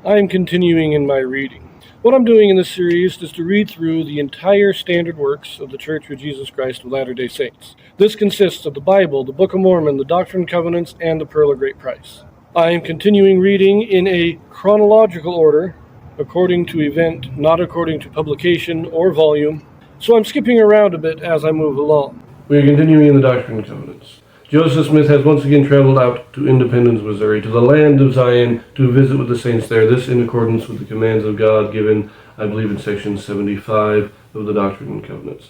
I am continuing in my reading. What I'm doing in this series is to read through the entire standard works of the Church of Jesus Christ of Latter-day Saints. This consists of the Bible, the Book of Mormon, the Doctrine and Covenants, and the Pearl of Great Price. I am continuing reading in a chronological order, according to event, not according to publication or volume, so I'm skipping around a bit as I move along. We are continuing in the Doctrine and Covenants. Joseph Smith has once again traveled out to Independence, Missouri, to the land of Zion, to visit with the saints there, this in accordance with the commands of God given, I believe, in section 75 of the Doctrine and Covenants.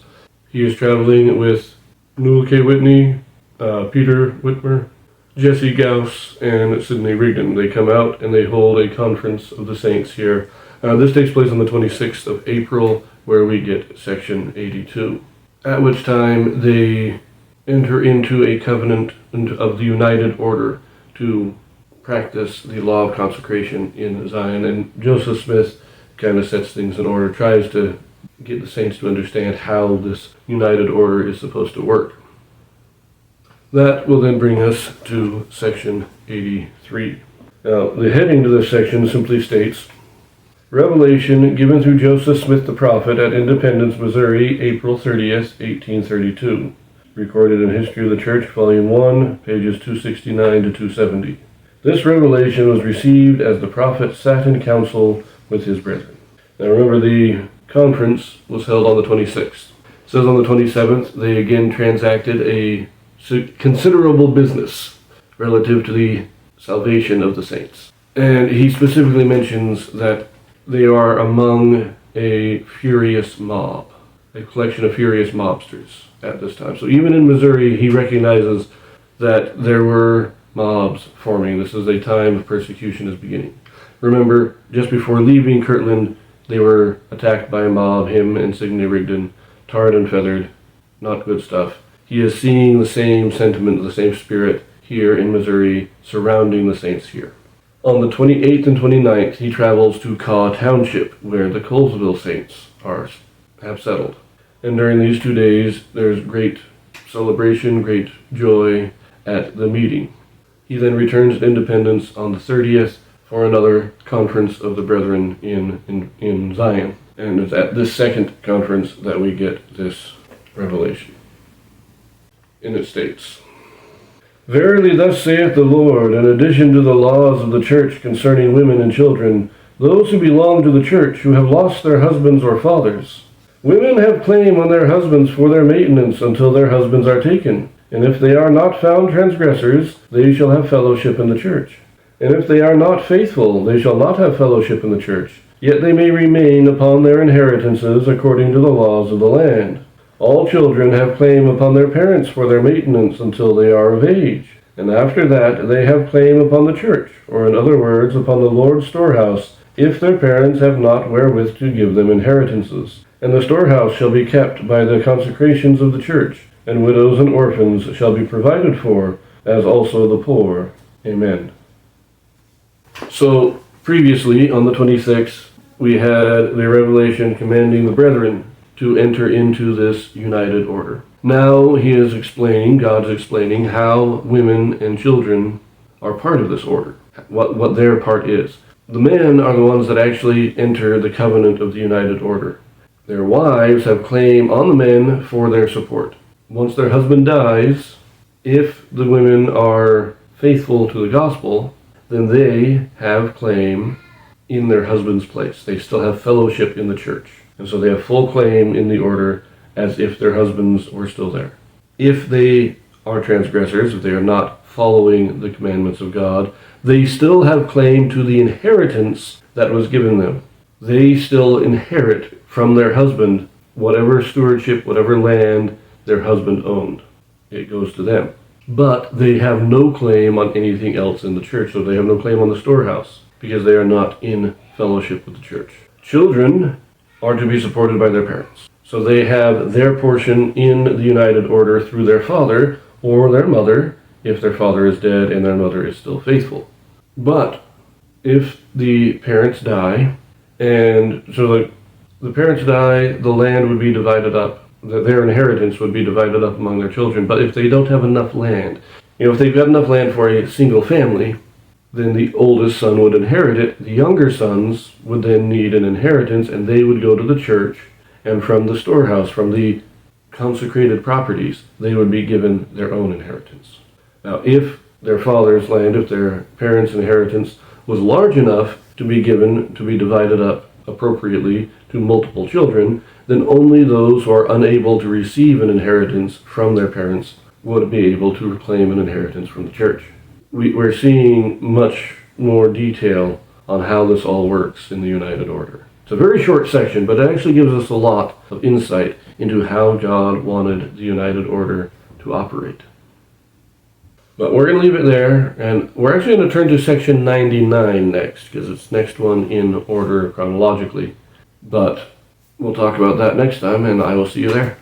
He is traveling with Newell K. Whitney, Peter Whitmer, Jesse Gauss, and Sidney Rigdon. They come out and they hold a conference of the saints here. This takes place on the 26th of April, where we get section 82, at which time they enter into a covenant of the United Order to practice the law of consecration in Zion. And Joseph Smith kind of sets things in order, tries to get the saints to understand how this United Order is supposed to work. That will then bring us to section 83. Now, the heading to this section simply states, Revelation given through Joseph Smith the prophet at Independence, Missouri, April 30th, 1832. Recorded in History of the Church, Volume 1, pages 269 to 270. This revelation was received as the prophet sat in council with his brethren. Now remember, the conference was held on the 26th. It says on the 27th, they again transacted a considerable business relative to the salvation of the saints. And he specifically mentions that they are among a furious mob, a collection of furious mobsters at this time. So even in Missouri, he recognizes that there were mobs forming. This is a time of persecution is beginning. Remember, just before leaving Kirtland, they were attacked by a mob, him and Sidney Rigdon, tarred and feathered, not good stuff. He is seeing the same sentiment, the same spirit here in Missouri surrounding the saints here. On the 28th and 29th, he travels to Kaw Township, where the Colesville saints have settled. And during these 2 days, there's great celebration, great joy at the meeting. He then returns to Independence on the 30th for another conference of the brethren in Zion. And it's at this second conference that we get this revelation. And it states, Verily thus saith the Lord, in addition to the laws of the church concerning women and children, those who belong to the church who have lost their husbands or fathers, women have claim on their husbands for their maintenance until their husbands are taken. And if they are not found transgressors, they shall have fellowship in the church. And if they are not faithful, they shall not have fellowship in the church. Yet they may remain upon their inheritances according to the laws of the land. All children have claim upon their parents for their maintenance until they are of age. And after that they have claim upon the church, or in other words, upon the Lord's storehouse, if their parents have not wherewith to give them inheritances. And the storehouse shall be kept by the consecrations of the church, and widows and orphans shall be provided for, as also the poor. Amen. So, previously, on the 26th, we had the revelation commanding the brethren to enter into this united order. Now he is explaining, God is explaining, how women and children are part of this order, what their part is. The men are the ones that actually enter the covenant of the united order. Their wives have claim on the men for their support. Once their husband dies, if the women are faithful to the gospel, then they have claim in their husband's place. They still have fellowship in the church. And so they have full claim in the order as if their husbands were still there. If they are transgressors, if they are not following the commandments of God, they still have claim to the inheritance that was given them. They still inherit from their husband whatever stewardship, whatever land their husband owned. It goes to them. But they have no claim on anything else in the church, so they have no claim on the storehouse, because they are not in fellowship with the church. Children are to be supported by their parents. So they have their portion in the united order through their father or their mother, if their father is dead and their mother is still faithful. But if the parents die, and so the parents die, the land would be divided up, their inheritance would be divided up among their children. But if they don't have enough land, if they've got enough land for a single family, then the oldest son would inherit it. The younger sons would then need an inheritance, and they would go to the church, and from the storehouse, from the consecrated properties, they would be given their own inheritance. Now, if their father's land, if their parents' inheritance was large enough to be given, to be divided up appropriately to multiple children, then only those who are unable to receive an inheritance from their parents would be able to reclaim an inheritance from the church. We're seeing much more detail on how this all works in the United Order. It's a very short section, but it actually gives us a lot of insight into how God wanted the United Order to operate. But we're going to leave it there, and we're actually going to turn to section 99 next, because it's next one in order chronologically. But we'll talk about that next time, and I will see you there.